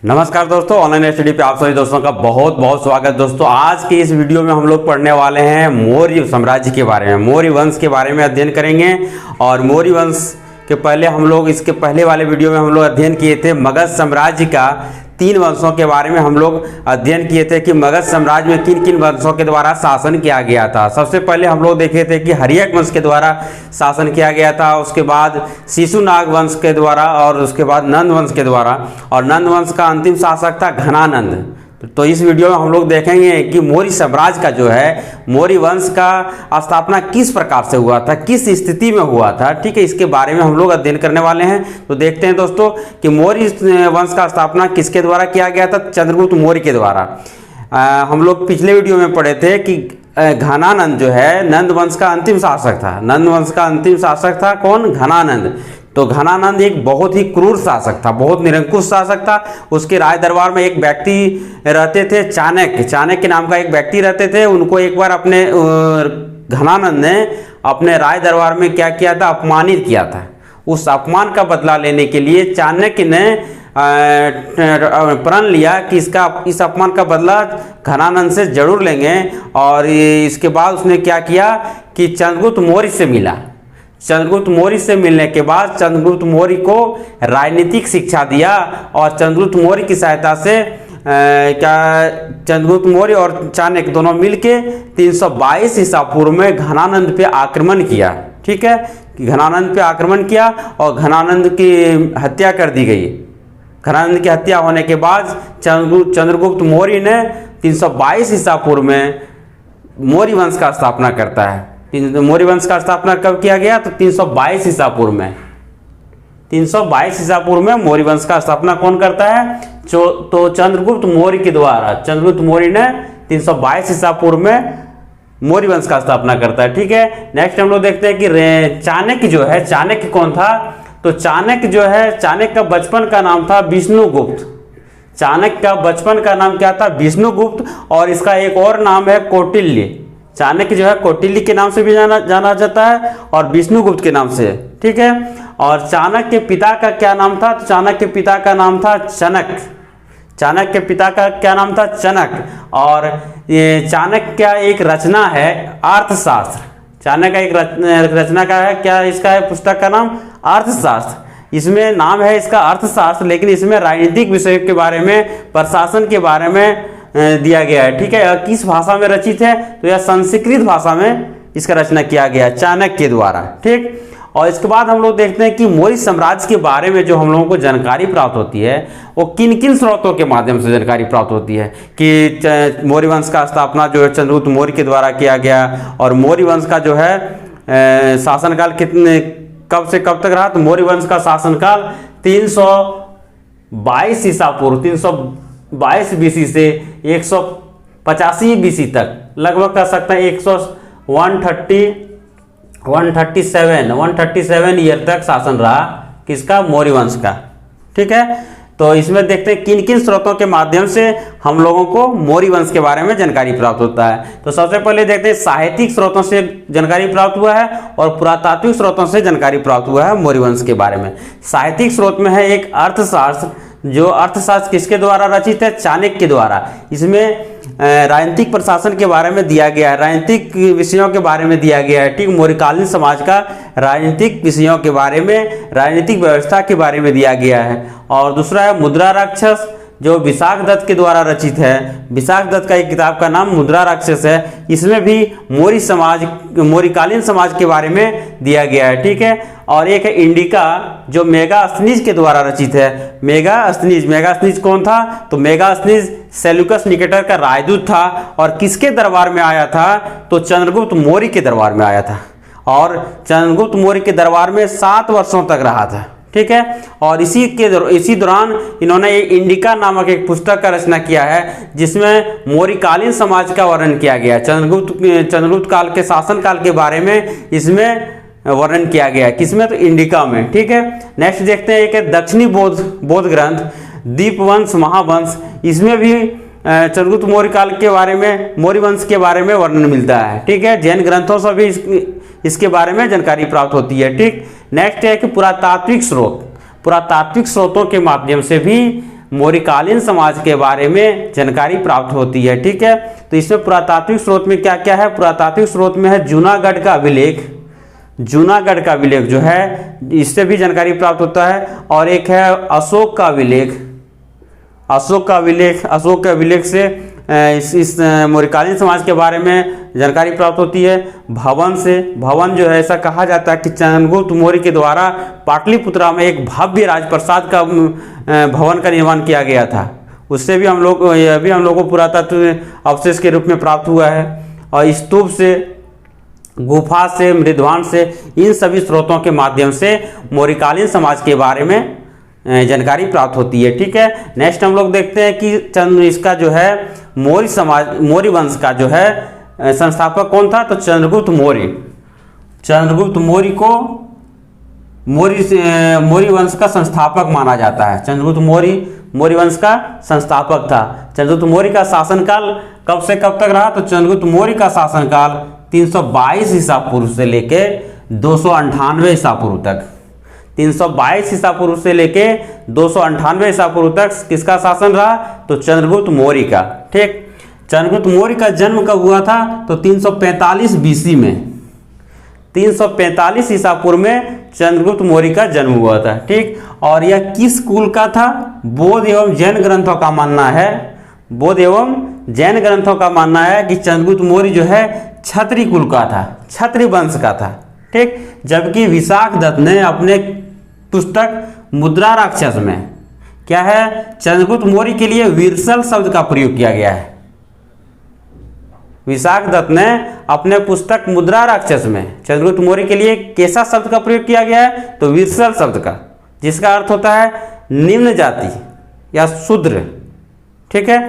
नमस्कार दोस्तों, online study पे आप सभी दोस्तों का बहुत बहुत स्वागत। दोस्तों आज के इस वीडियो में हम लोग पढ़ने वाले हैं मौर्य साम्राज्य के बारे में, मौर्य वंश के बारे में अध्ययन करेंगे। और मौर्य वंश के पहले हम लोग इसके पहले वाले वीडियो में हम लोग अध्ययन किए थे मगध साम्राज्य का 3 वंशों के बारे में हम लोग अध्ययन किए थे कि मगध साम्राज्य में किन किन वंशों के द्वारा शासन किया गया था। सबसे पहले हम लोग देखे थे कि हर्यक वंश के द्वारा शासन किया गया था, उसके बाद शिशुनाग वंश के द्वारा और उसके बाद नंद वंश के द्वारा, और नंद वंश का अंतिम शासक था घनानंद। तो इस वीडियो में हम लोग देखेंगे कि मौर्य साम्राज्य का जो है मौर्य वंश का स्थापना किस प्रकार से हुआ था, किस स्थिति में हुआ था। ठीक है, इसके बारे में हम लोग अध्ययन करने वाले हैं। तो देखते हैं दोस्तों कि मौर्य वंश का स्थापना किसके द्वारा किया गया था। चंद्रगुप्त मौर्य के द्वारा। हम लोग पिछले वीडियो में पढ़े थे कि घनानंद जो है नंद वंश का अंतिम शासक था। नंद वंश का अंतिम शासक था कौन? घनानंद। तो घनानंद एक बहुत ही क्रूर शासक था, बहुत निरंकुश शासक था। उसके राज दरबार में एक व्यक्ति रहते थे, चाणक्य नाम का एक व्यक्ति रहते थे। उनको एक बार अपने घनानंद ने अपने राज दरबार में क्या किया था? अपमानित किया था। उस अपमान का बदला लेने के लिए चाणक्य ने प्रण लिया कि इस अपमान का बदला घनानंद से जरूर लेंगे। और इसके बाद उसने क्या किया कि चंद्रगुप्त मौर्य से मिला। चंद्रगुप्त मौर्य से मिलने के बाद चंद्रगुप्त मौर्य को राजनीतिक शिक्षा दिया, और चंद्रगुप्त मौर्य की सहायता से चंद्रगुप्त मौर्य और चाणक्य दोनों मिलके 322 ईसा पूर्व में घनानंद पे आक्रमण किया। ठीक है, घनानंद पे आक्रमण किया और घनानंद की हत्या कर दी गई। घनानंद की हत्या होने के बाद चंद्रगुप्त मौर्य ने 322 ईसा पूर्व में मौर्य वंश का स्थापना करता है। मौर्य वंश का स्थापना कब किया गया? तो 322 ईसा पूर्व में। 322 ईसा पूर्व में मौर्य वंश का स्थापना कौन करता है? तो चंद्रगुप्त मौर्य के द्वारा। चंद्रगुप्त मौर्य ने 322 ईसा पूर्व में मौर्य वंश का स्थापना करता है। ठीक है, नेक्स्ट हम लोग देखते हैं कि चाणक्य जो है, चाणक्य कौन था? तो चाणक्य जो है, चाणक्य का बचपन का नाम था विष्णुगुप्त। चाणक्य का बचपन का नाम क्या था? विष्णुगुप्त। और इसका एक और नाम है कौटिल्य। चाणक्य जो है कौटिल्य के नाम से भी जाना जाता है और विष्णुगुप्त के नाम से। ठीक है, और चाणक्य के पिता का क्या नाम था? तो चाणक्य के पिता का नाम था चनक। चाणक्य के पिता का क्या नाम था? चनक। और ये चाणक्य का एक रचना है अर्थशास्त्र। चाणक्य का एक रचना का है, क्या इसका है पुस्तक का नाम? अर्थशास्त्र। इसमें नाम है इसका अर्थशास्त्र, लेकिन इसमें राजनीतिक विषयों के बारे में, प्रशासन के बारे में दिया गया है। ठीक है, किस भाषा में रचित है? तो यह संस्कृत भाषा में इसका रचना किया गया है चाणक्य के द्वारा। ठीक, और इसके बाद हम लोग देखते हैं कि मौर्य साम्राज्य के बारे में जो हम लोगों को जानकारी प्राप्त होती है वो किन किन स्रोतों के माध्यम से जानकारी प्राप्त होती है। कि मौर्य वंश का स्थापना जो है चंद्रगुप्त मौर्य के द्वारा किया गया, और मौर्य वंश का जो है शासनकाल कब से कब तक रहा? तो मौर्य वंश का शासनकाल 322 ईसा पूर्व, 322 बीसी से 185 बीसी तक, लगभग कर सकते हैं 137 ईयर तक शासन रहा। किसका? मौर्य वंश का। ठीक है, तो इसमें देखते हैं किन किन स्रोतों के माध्यम से हम लोगों को मौर्य वंश के बारे में जानकारी प्राप्त होता है। तो सबसे पहले देखते हैं साहित्यिक स्रोतों से जानकारी प्राप्त हुआ है और पुरातात्विक स्रोतों से जानकारी प्राप्त हुआ है मौर्य वंश के बारे में। साहित्यिक स्रोत में है एक अर्थशास्त्र। जो अर्थशास्त्र किसके द्वारा रचित है? चाणक्य के द्वारा। इसमें राजनीतिक प्रशासन के बारे में दिया गया है, राजनीतिक विषयों के बारे में दिया गया है। ठीक, मौर्यकालीन समाज का राजनीतिक विषयों के बारे में, राजनीतिक व्यवस्था के बारे में दिया गया है। और दूसरा है मुद्रा राक्षस, जो विशाख दत्त के द्वारा रचित है। विशाख दत्त का एक किताब का नाम मुद्रा राक्षस है। इसमें भी मौर्यकालीन समाज के बारे में दिया गया है। ठीक है, और एक है इंडिका, जो मेगास्थनीज के द्वारा रचित है। मेगास्थनीज कौन था? तो मेगास्थनीज सेल्यूकस निकेटर का राजदूत था, और किसके दरबार में आया था? तो चंद्रगुप्त मौर्य के दरबार में आया था, और चंद्रगुप्त मौर्य के दरबार में 7 वर्षों तक रहा था। ठीक है, और इसी दौरान इन्होंने इंडिका नामक एक पुस्तक का रचना किया है, जिसमें मौर्यकालीन समाज का वर्णन किया गया है। चंद्रगुप्त काल के शासन काल के बारे में इसमें वर्णन किया गया है। किसमें? तो इंडिका में। ठीक है, नेक्स्ट देखते हैं एक है दक्षिणी बौद्ध ग्रंथ दीपवंश महावंश। इसमें भी चंद्रगुप्त मौर्य काल के बारे में, मौर्य वंश के बारे में वर्णन मिलता है। ठीक है, जैन ग्रंथों से भी इसके बारे में जानकारी प्राप्त होती है। ठीक, नेक्स्ट है कि पुरातात्विक स्रोत। पुरातात्विक स्रोतों के माध्यम से भी मौर्यकालीन समाज के बारे में जानकारी प्राप्त होती है। ठीक है, तो इसमें पुरातात्विक स्रोत में क्या क्या है? पुरातात्विक स्रोत में है जूनागढ़ का अभिलेख, जूनागढ़ का अभिलेख जो है इससे भी जानकारी प्राप्त होता है, और एक है अशोक का अभिलेख, अशोक का अभिलेख, अशोक के अभिलेख से इस मौर्यकालीन समाज के बारे में जानकारी प्राप्त होती है। भवन से, भवन जो है ऐसा कहा जाता है कि चंद्रगुप्त मौर्य के द्वारा पाटलिपुत्रा में एक भव्य राजप्रसाद का भवन का निर्माण किया गया था, उससे भी हम लोग, यह भी हम लोग को पुरातत्व अवशेष के रूप में प्राप्त हुआ है। और स्तूप से, गुफा से, मृदवान से, इन सभी स्रोतों के माध्यम से मौर्यकालीन समाज के बारे में जानकारी प्राप्त होती है। ठीक है, नेक्स्ट हम लोग देखते हैं कि इसका जो है मौर्य समाज, मौर्य वंश का जो है संस्थापक कौन था? तो चंद्रगुप्त मौर्य। चंद्रगुप्त मौर्य को मौर्य वंश का संस्थापक माना जाता है। चंद्रगुप्त मौर्य मौर्य वंश का संस्थापक था। चंद्रगुप्त मौर्य का शासनकाल कब से कब तक रहा? तो चंद्रगुप्त मौर्य का शासनकाल 322 ईसा पूर्व से लेके 298 ईसा पूर्व तक, 322 ईसा पूर्व से लेके 298 ईसा पूर्व तक किसका शासन रहा? तो चंद्रगुप्त मौर्य का। ठीक, चंद्रगुप्त मौर्य का जन्म कब हुआ था? तो 345 बीसी में, 345 ईसा पूर्व में चंद्रगुप्त मौर्य का जन्म हुआ था। ठीक, और यह किस कुल का था? बौद्ध एवं जैन ग्रंथों का मानना है, बौद्ध एवं जैन ग्रंथों का मानना है कि चंद्रगुप्त मौर्य जो है क्षत्रिय कुल का था, क्षत्रिय वंश का था। ठीक, जबकि विशाख दत्त ने अपने पुस्तक मुद्रा राक्षस में क्या है, चंद्रगुप्त मौर्य के लिए वीरसल शब्द का प्रयोग किया गया है। विशाख दत्त ने अपने पुस्तक मुद्रा राक्षस में चंद्रगुप्त मौर्य के लिए कैसा शब्द का प्रयोग किया गया है? तो वीरसल शब्द का, जिसका अर्थ होता है निम्न जाति या शूद्र। ठीक है,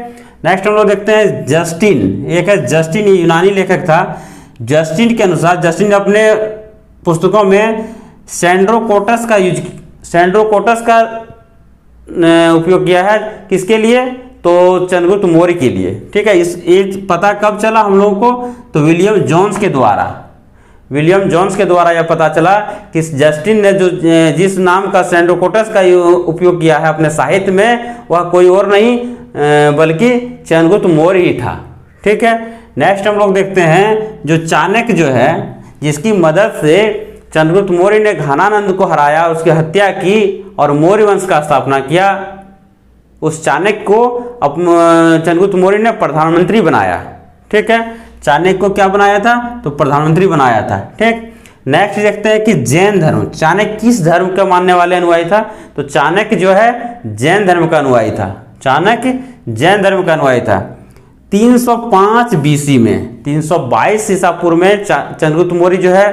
नेक्स्ट हम लोग देखते हैं जस्टिन। एक है जस्टिन, ये यूनानी लेखक था। जस्टिन के अनुसार, जस्टिन ने अपने पुस्तकों में सैंड्रोकोटस का उपयोग किया है। किसके लिए? तो चंद्रगुप्त मौर्य के लिए। ठीक है, इस ये पता कब चला हम लोगों को? तो विलियम जोन्स के द्वारा, विलियम जोन्स के द्वारा यह पता चला कि जस्टिन ने जो जिस नाम का सैंड्रोकोटस का उपयोग किया है अपने साहित्य में, वह कोई और नहीं बल्कि चंद्रगुप्त मौर्य ही था। ठीक है, नेक्स्ट हम लोग देखते हैं जो चाणक्य जो है, जिसकी मदद से चंद्रगुप्त मौर्य ने घनानंद को हराया, उसकी हत्या की और मौर्य वंश का स्थापना किया। उस चाणक्य को चंद्रगुप्त मौर्य ने प्रधानमंत्री बनाया। ठीक है, चाणक्य को क्या बनाया था? तो प्रधानमंत्री बनाया था। ठीक, नेक्स्ट देखते हैं कि जैन धर्म, चाणक्य किस धर्म का मानने वाले अनुयायी था? तो चाणक्य जो है जैन धर्म का अनुयायी था। चाणक्य जैन धर्म का अनुयायी था। 305 बीसी में, 322 ईसा पूर्व में चंद्रगुप्त मौर्य जो है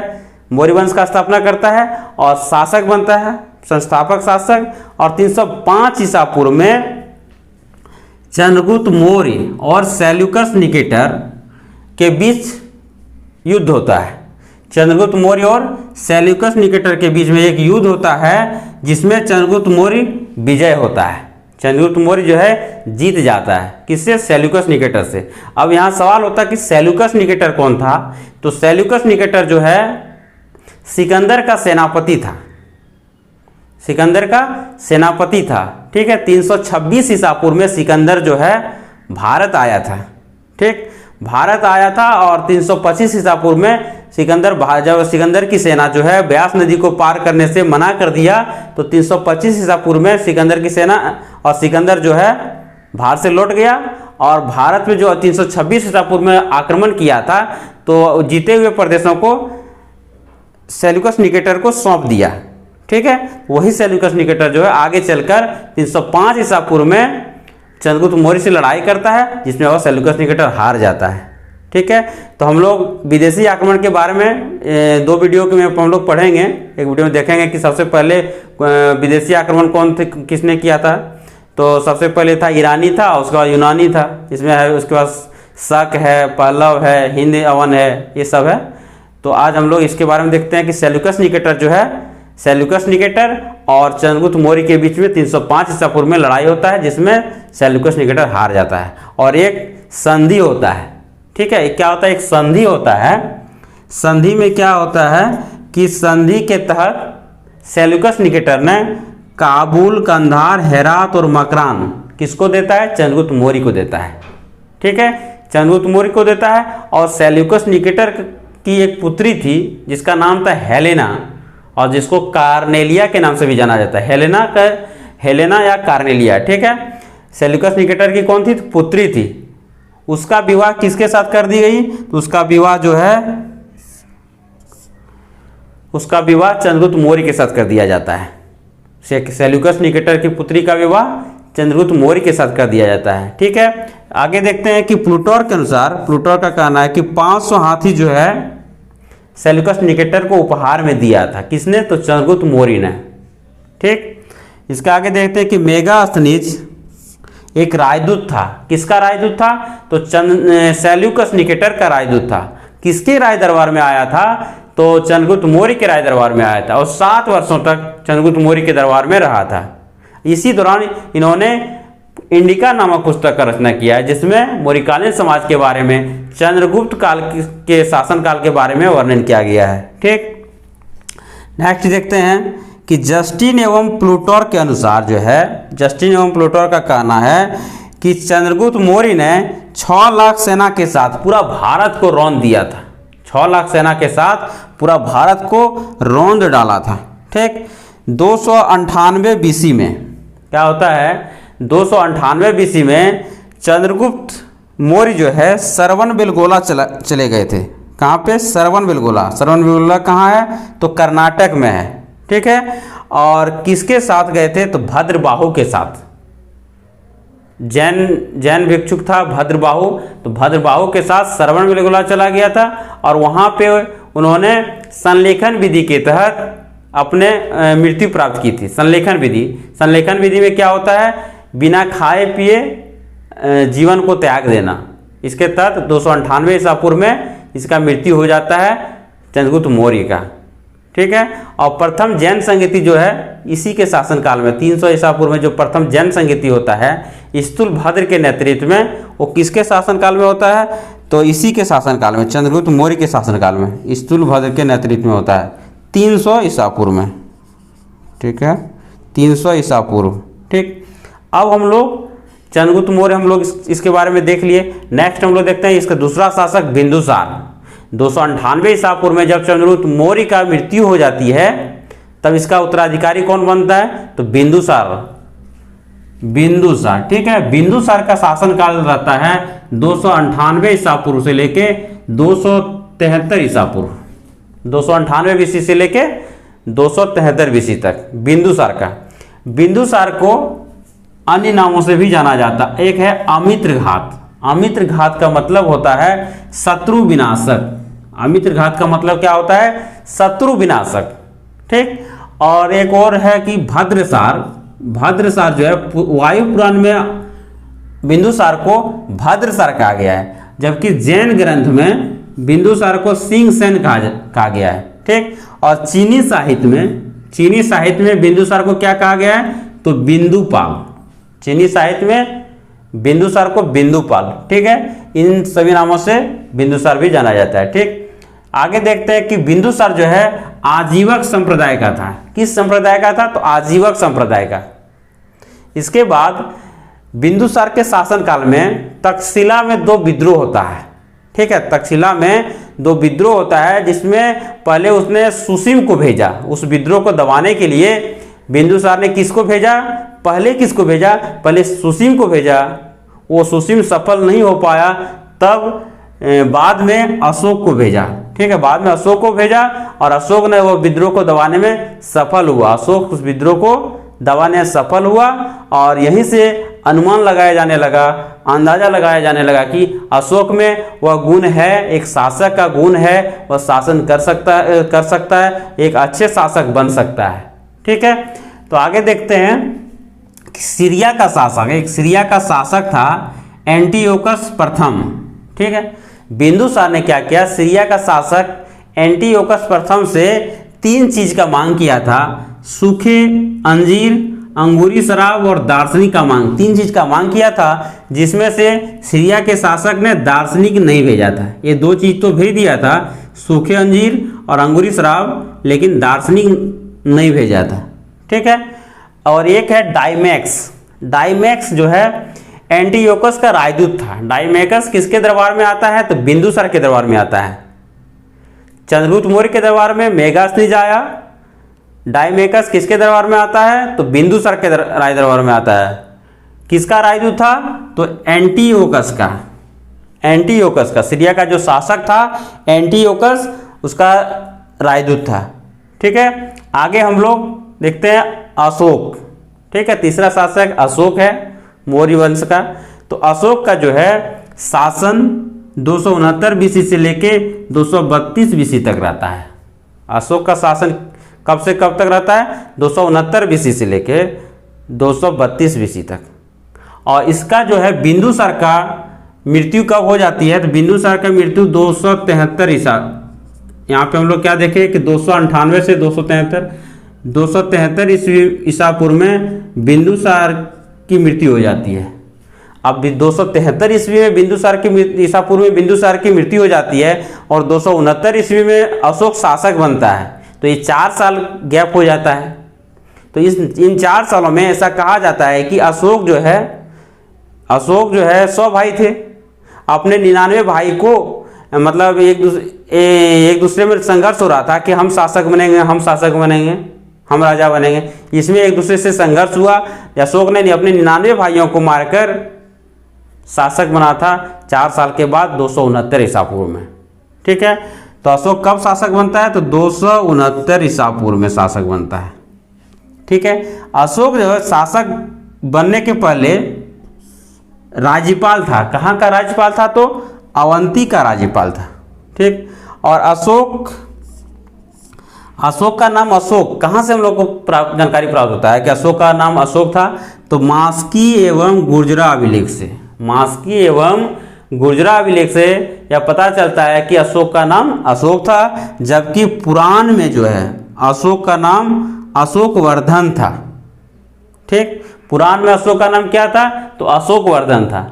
मौर्य वंश का स्थापना करता है और शासक बनता है, संस्थापक शासक। और 305 ईसा पूर्व में चंद्रगुप्त मौर्य और सेल्यूकस निकेटर के बीच युद्ध होता है। चंद्रगुप्त मौर्य और सेल्यूकस निकेटर के बीच में एक युद्ध होता है, जिसमें चंद्रगुप्त मौर्य विजय होता है। चंद्रगुप्त मौर्य जो है जीत जाता है। किससे? सेल्यूकस निकेटर से। अब यहाँ सवाल होता है कि सेल्यूकस निकेटर कौन था? तो सेल्यूकस निकेटर जो है सिकंदर का सेनापति था, सिकंदर का सेनापति था। ठीक है, 326 ईसा पूर्व में सिकंदर जो है भारत आया था। ठीक, भारत आया था और 325 ईसा पूर्व में जब सिकंदर की सेना जो है ब्यास नदी को पार करने से मना कर दिया, तो 325 ईसा पूर्व में सिकंदर की सेना और सिकंदर जो है भारत से लौट गया और भारत में जो 326 ईसा पूर्व में आक्रमण किया था, तो जीते हुए प्रदेशों को सेल्यूकस निकेटर को सौंप दिया। ठीक है, वही सेल्यूकस निकेटर जो है आगे चलकर 305 ईसा पूर्व में चंद्रगुप्त मौर्य से लड़ाई करता है, जिसमें वह सेल्यूकस निकेटर हार जाता है। ठीक है, तो हम लोग विदेशी आक्रमण के बारे में 2 वीडियो में हम लोग पढ़ेंगे। एक वीडियो में देखेंगे कि सबसे पहले विदेशी आक्रमण कौन थे, किसने किया था। तो सबसे पहले था ईरानी था, उसके बाद यूनानी था, इसमें है उसके बाद शक है, पल्लव है, हिंद अवन है, ये सब है। तो आज हम लोग इसके बारे में देखते हैं कि सेल्यूकस निकेटर जो है, सेल्यूकस निकेटर और चंद्रगुप्त मौर्य के बीच में 305 ईसा पूर्व में लड़ाई होता है, जिसमें सेल्यूकस निकेटर हार जाता है और एक संधि होता है। ठीक है, क्या होता है? एक संधि होता है। संधि में क्या होता है कि संधि के तहत सेल्यूकस निकेटर ने काबुल, कंधार, हेरात और मकरान किसको देता है? चंद्रगुप्त मौर्य को देता है। ठीक है, चंद्रगुप्त मौर्य को देता है। और सेल्यूकस निकेटर की एक पुत्री थी जिसका नाम था हेलेना, और जिसको कार्नेलिया के नाम से भी जाना जाता है। हेलेना या कार्नेलिया। ठीक है, सेल्यूकस निकेटर की कौन थी? पुत्री थी। उसका विवाह किसके साथ कर दी गई? तो उसका विवाह जो है, उसका विवाह चंद्रगुप्त मौर्य के साथ कर दिया जाता है। सेल्यूकस निकेटर की पुत्री का विवाह चंद्रगुप्त मौर्य के साथ कर दिया जाता है। ठीक है, आगे देखते हैं कि प्लूटोर के अनुसार, प्लूटोर का कहना है कि 500 हाथी जो है सेल्यूकस निकेटर को उपहार में दिया था। किसने? तो चंद्रगुप्त मौर्य ने। ठीक, इसका आगे देखते हैं कि मेगास्थनीज एक राजदूत था। किसका राजदूत था? तो सेल्यूकस निकेटर का राजदूत था। किसके राज दरबार में आया था? तो चंद्रगुप्त मौर्य के राज दरबार में आया था, और 7 वर्षों तक चंद्रगुप्त मौर्य के दरबार में रहा था। इसी दौरान इन्होंने इंडिका नामक पुस्तक का रचना किया है, जिसमें मौर्यकालीन समाज के बारे में, चंद्रगुप्त काल के शासनकाल के बारे में वर्णन किया गया है। ठीक, नेक्स्ट देखते हैं कि जस्टिन एवं प्लूटोर के अनुसार जो है, जस्टिन एवं प्लूटोर का कहना है कि चंद्रगुप्त मौर्य ने 6 लाख सेना के साथ पूरा भारत को रौंद दिया था। 6 लाख सेना के साथ पूरा भारत को रौंद डाला था। ठीक, 298 बीसी में क्या होता है? 298 बीसी में चंद्रगुप्त मौर्य जो है श्रवणबेलगोला चले गए थे। कहाँ पे? श्रवणबेलगोला। श्रवणबेलगोला कहाँ है? तो कर्नाटक में है। ठीक है, और किसके साथ गए थे? तो भद्रबाहु के साथ। जैन भिक्षुक था भद्रबाहु, तो भद्रबाहु के साथ श्रवणबेलगोला चला गया था, और वहाँ पे उन्होंने संलेखन विधि के तहत अपने मृत्यु प्राप्त की थी। संलेखन विधि में क्या होता है? बिना खाए पिए जीवन को त्याग देना। इसके तहत 298 ईसा पूर्व में इसका मृत्यु हो जाता है चंद्रगुप्त मौर्य का। ठीक है, और प्रथम जैन संगीति जो है इसी के शासनकाल में 300 ईसा पूर्व में जो प्रथम जैन संगीति होता है स्थूलभद्र के नेतृत्व में, वो किसके शासनकाल में होता है? तो इसी के शासनकाल में, चंद्रगुप्त मौर्य के शासनकाल में स्थूलभद्र के नेतृत्व में होता है 300 ईसा पूर्व में। ठीक है, 300 ईसा पूर्व। ठीक, अब हम लोग चंद्रगुप्त मौर्य हम लोग इसके बारे में देख लिए। नेक्स्ट हम लोग देखते हैं इसका दूसरा शासक बिंदुसार। 298 ईसा पूर्व में जब चंद्रगुप्त मौर्य का मृत्यु हो जाती है, तब इसका उत्तराधिकारी कौन बनता है? तो बिंदुसार। ठीक है, बिंदुसार का शासनकाल रहता है 298 ईसा पूर्व से लेके 273 ईसा पूर्व। 298 बीसी से लेके 273 बीसी तक बिंदुसार का। बिंदुसार को अन्य नामों से भी जाना जाता। एक है अमित्रघात। अमित्रघात का मतलब होता है शत्रु विनाशक। अमित्रघात का मतलब क्या होता है? शत्रु विनाशक। ठीक, और एक और है कि भद्रसार। भद्रसार जो है वायु पुराण में बिंदुसार को भद्रसार कहा गया है, जबकि जैन ग्रंथ में बिंदुसार को सिंहसेन कहा गया है। ठीक, और चीनी साहित्य में बिंदुसार को क्या कहा गया है? तो बिंदुपाल। चीनी साहित्य में बिंदुसार को बिंदुपाल। ठीक है, इन सभी नामों से बिंदुसार भी जाना जाता है। ठीक, आगे देखते हैं कि बिंदुसार जो है आजीवक संप्रदाय का था। किस संप्रदाय का था? तो आजीवक संप्रदाय का। इसके बाद बिंदुसार के शासनकाल में तक्षशिला में 2 विद्रोह होता है। ठीक है, तक्षशिला में 2 विद्रोह होता है, जिसमें पहले उसने सुसीम को भेजा। उस विद्रोह को दबाने के लिए बिंदुसार ने किसको भेजा? पहले सुसीम को भेजा। वो सुसीम सफल नहीं हो पाया, तब बाद में अशोक को भेजा। ठीक है, बाद में अशोक को भेजा, और अशोक ने वो विद्रोह को दबाने में सफल हुआ। अशोक उस विद्रोह को दबाने में सफल हुआ, और यहीं से अनुमान लगाया जाने लगा, अंदाजा लगाया जाने लगा कि अशोक में वह गुण है, एक शासक का गुण है, वह शासन कर सकता है, एक अच्छे शासक बन सकता है। ठीक है, तो आगे देखते हैं कि सीरिया का शासक था एंटियोकस प्रथम। ठीक है, बिंदुसार ने क्या किया? सीरिया का शासक एंटियोकस प्रथम से 3 चीज का मांग किया था। सूखे अंजीर, अंगूरी शराब और दार्शनिक का मांग। 3 चीज का मांग किया था, जिसमें से सीरिया के शासक ने दार्शनिक नहीं भेजा था। ये 2 चीज तो भेज दिया था, सूखे अंजीर और अंगूरी शराब, लेकिन दार्शनिक नहीं भेजा था। ठीक है, और एक है डाइमैक्स। डाइमैक्स जो है एंटियोकस का राजदूत था। डाइमैक्स किसके दरबार में आता है? तो बिंदुसार के दरबार में आता है। चंद्रगुप्त मौर्य के दरबार में मेगास्थनीज आया। डाइमैक्स किसके दरबार में आता है? तो बिंदुसार के राज दरबार में आता है। किसका राजदूत था? तो एंटियोकस का। एंटियोकस का, सीरिया का जो शासक था एंटियोकस, उसका राजदूत था। ठीक है, आगे हम लोग देखते हैं अशोक। ठीक है, तीसरा शासक अशोक है मौर्य वंश का। तो अशोक का जो है शासन 269 बीसी से लेके 232 बीसी तक रहता है। अशोक का शासन कब से कब तक रहता है? 269 बीसी से लेके 232 बीसी तक। और इसका जो है बिंदुसार का मृत्यु कब हो जाती है? तो बिंदुसार का मृत्यु 273 ईसा, यहाँ पे हम लोग क्या देखें कि 298 से 273 ईसा पूर्व में बिंदुसार की मृत्यु हो जाती है। अब 273 ईस्वी में बिंदुसार की ईसा पूर्व में बिंदुसार की मृत्यु हो जाती है और 269 ईस्वी में अशोक शासक बनता है। तो ये 4 साल गैप हो जाता है। तो इन 4 सालों में ऐसा कहा जाता है कि अशोक जो है 100 भाई थे। अपने 99 भाई को मतलब एक दूसरे में संघर्ष हो रहा था कि हम शासक बनेंगे, हम राजा बनेंगे। इसमें एक दूसरे से संघर्ष हुआ। अशोक ने अपने 99 भाइयों को मारकर शासक बना था 4 साल के बाद 269 ईसा पूर्व में। ठीक है, तो अशोक कब शासक बनता है? तो 269 ईसा पूर्व में शासक बनता है। ठीक है, अशोक जो है शासक बनने के पहले राज्यपाल था। कहाँ का राज्यपाल था? तो अवंती का राज्यपाल था। ठीक, और अशोक का नाम अशोक कहाँ से हम लोग को जानकारी प्राप्त होता है कि अशोक का नाम अशोक था? तो मास्की एवं गुर्जरा अभिलेख से। मास्की एवं गुर्जरा अभिलेख से यह पता चलता है कि अशोक का नाम अशोक था, जबकि पुराण में जो है अशोक का नाम अशोकवर्धन था। ठीक, पुराण में अशोक का नाम क्या था? तो अशोकवर्धन था।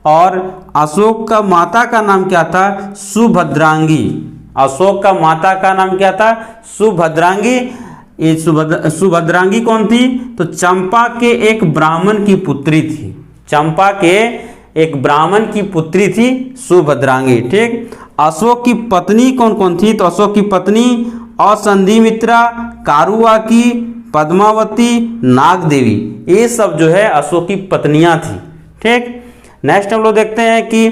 और अशोक का माता का नाम क्या था? सुभद्रांगी। अशोक का माता का नाम क्या था? सुभद्रांगी। ये सुभद्रांगी कौन थी? तो चंपा के एक ब्राह्मण की पुत्री थी। चंपा के एक ब्राह्मण की पुत्री थी सुभद्रांगी। ठीक, अशोक की पत्नी कौन कौन थी? तो अशोक की पत्नी असंधिमित्रा, कारुआकी, पद्मावती, नागदेवी, ये सब जो है अशोक की पत्नियां थी। ठीक, नेक्स्ट हम लोग देखते हैं कि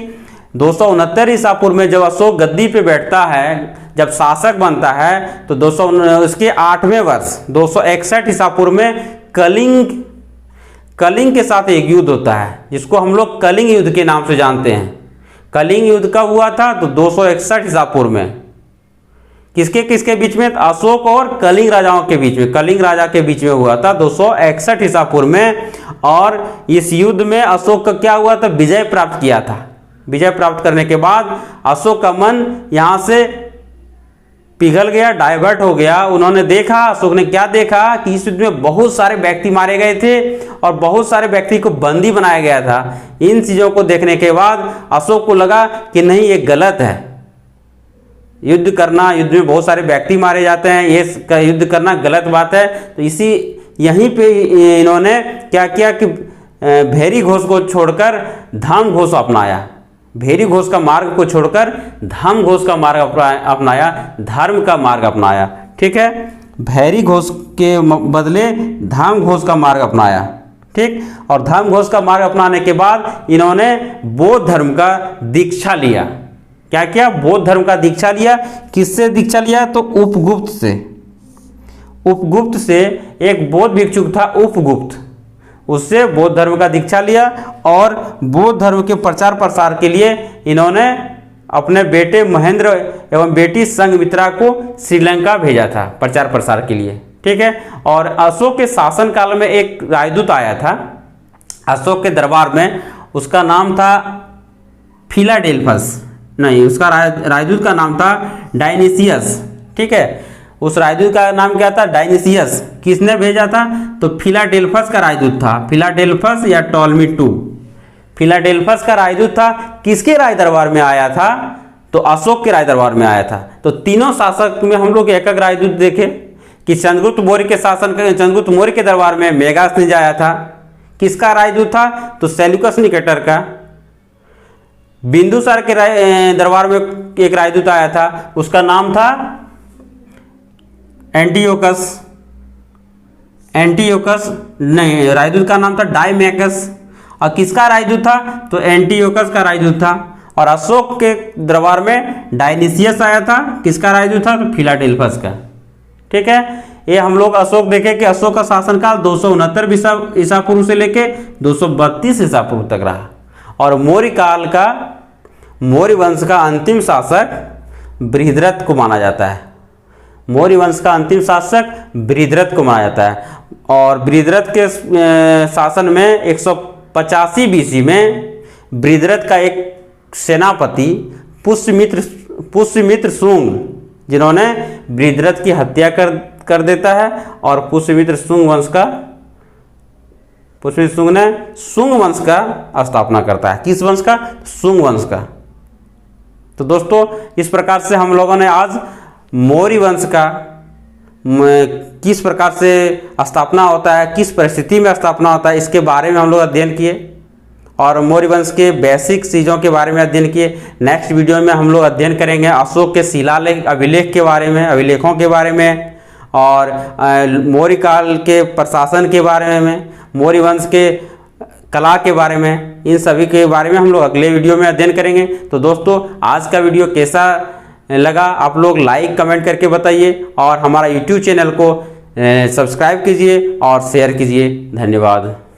269 ईसा पूर्व में जब अशोक गद्दी पे बैठता है, जब शासक बनता है, तो उसके 8वें वर्ष 261 ईसा पूर्व में कलिंग के साथ एक युद्ध होता है, जिसको हम लोग कलिंग युद्ध के नाम से जानते हैं। कलिंग युद्ध कब हुआ था? तो 261 ईसा पूर्व में। किसके किसके बीच में? अशोक और कलिंग राजाओं के बीच में, कलिंग राजा के बीच में हुआ था 261 ईसा पूर्व में। और इस युद्ध में अशोक का क्या हुआ था? विजय प्राप्त किया था। विजय प्राप्त करने के बाद अशोक का मन यहाँ से पिघल गया, डाइवर्ट हो गया। उन्होंने देखा, अशोक ने क्या देखा कि इस युद्ध में बहुत सारे व्यक्ति मारे गए थे और बहुत सारे व्यक्ति को बंदी बनाया गया था। इन चीज़ों को देखने के बाद अशोक को लगा कि नहीं, ये गलत है युद्ध करना। युद्ध में बहुत सारे व्यक्ति मारे जाते हैं, ये युद्ध करना गलत बात है। तो यहीं पे इन्होंने क्या किया कि भेरी घोष को छोड़कर धाम घोष अपनाया। भेरी घोष का मार्ग को छोड़कर धाम घोष का मार्ग अपनाया, धर्म का मार्ग अपनाया। ठीक है, भेरी घोष के बदले धाम घोष का मार्ग अपनाया। ठीक, और धाम घोष का मार्ग अपनाने के बाद इन्होंने बौद्ध धर्म का दीक्षा लिया। क्या किया? बौद्ध धर्म का दीक्षा लिया। किससे दीक्षा लिया? तो उपगुप्त से। उपगुप्त से एक बौद्ध भिक्षुक था उपगुप्त, उससे बौद्ध धर्म का दीक्षा लिया। और बौद्ध धर्म के प्रचार प्रसार के लिए इन्होंने अपने बेटे महेंद्र एवं बेटी संघमित्रा को श्रीलंका भेजा था प्रचार प्रसार के लिए। ठीक है, और अशोक के शासन काल में एक राजदूत आया था अशोक के दरबार में, उसका नाम था फिलाडेल्फस, नहीं, उसका राजदूत का नाम था डायनिसियस। ठीक है, उस राजदूत का नाम क्या था? डायनिसियस। किसने भेजा था? तो फिलाडेल्फस का राजदूत था, फिलाडेल्फस या टॉलमी II। फिलाडेल्फस का राजदूत था। किसके राज दरबार में आया था? तो अशोक के राज दरबार में आया था। तो तीनों शासक में हम लोग एक एक राजदूत देखे। कि चंद्रगुप्त मौर्य के चंद्रगुप्त मौर्य के दरबार में मेगास्थनीज आया था। किसका राजदूत था? तो सेल्यूकस निकेटर का। बिंदुसार के दरबार में एक राजदूत आया था, उसका नाम था एंटियोकस नहीं, राजदूत का नाम था डायमेकस। और किसका राजदूत था? तो एंटियोकस का राजदूत था। और अशोक के दरबार में डायनिसियस आया था। किसका राजदूत था? तो फिलाडेल्फस का। ठीक है, ये हम लोग अशोक देखे कि अशोक का शासनकाल 269 ईसा पूर्व से लेके 232 ईसा पूर्व तक रहा। और मौर्य काल का, मौर्य वंश का अंतिम शासक बृहद्रथ को माना जाता है। मौर्य वंश का अंतिम शासक बृहद्रथ को माना जाता है। और बृहद्रथ के शासन में 185 बीसी में बृहद्रथ का एक सेनापति पुष्यमित्र शुंग, जिन्होंने बृहद्रथ की हत्या कर देता है। और पुष्यमित्र शुंग ने शुंग वंश का स्थापना करता है। किस वंश का? शुंग वंश का। तो दोस्तों, इस प्रकार से हम लोगों ने आज मौर्य वंश का किस प्रकार से स्थापना होता है, किस परिस्थिति में स्थापना होता है, इसके बारे में हम लोग अध्ययन किए। और मौर्य वंश के बेसिक चीज़ों के बारे में अध्ययन किए। नेक्स्ट वीडियो में हम लोग अध्ययन करेंगे अशोक के शिलालेख अभिलेख के बारे में, अभिलेखों के बारे में, और मौर्य काल के प्रशासन के बारे में, मौर्य वंश के कला के बारे में। इन सभी के बारे में हम लोग अगले वीडियो में अध्ययन करेंगे। तो दोस्तों, आज का वीडियो कैसा लगा आप लोग लाइक कमेंट करके बताइए, और हमारा यूट्यूब चैनल को सब्सक्राइब कीजिए और शेयर कीजिए। धन्यवाद।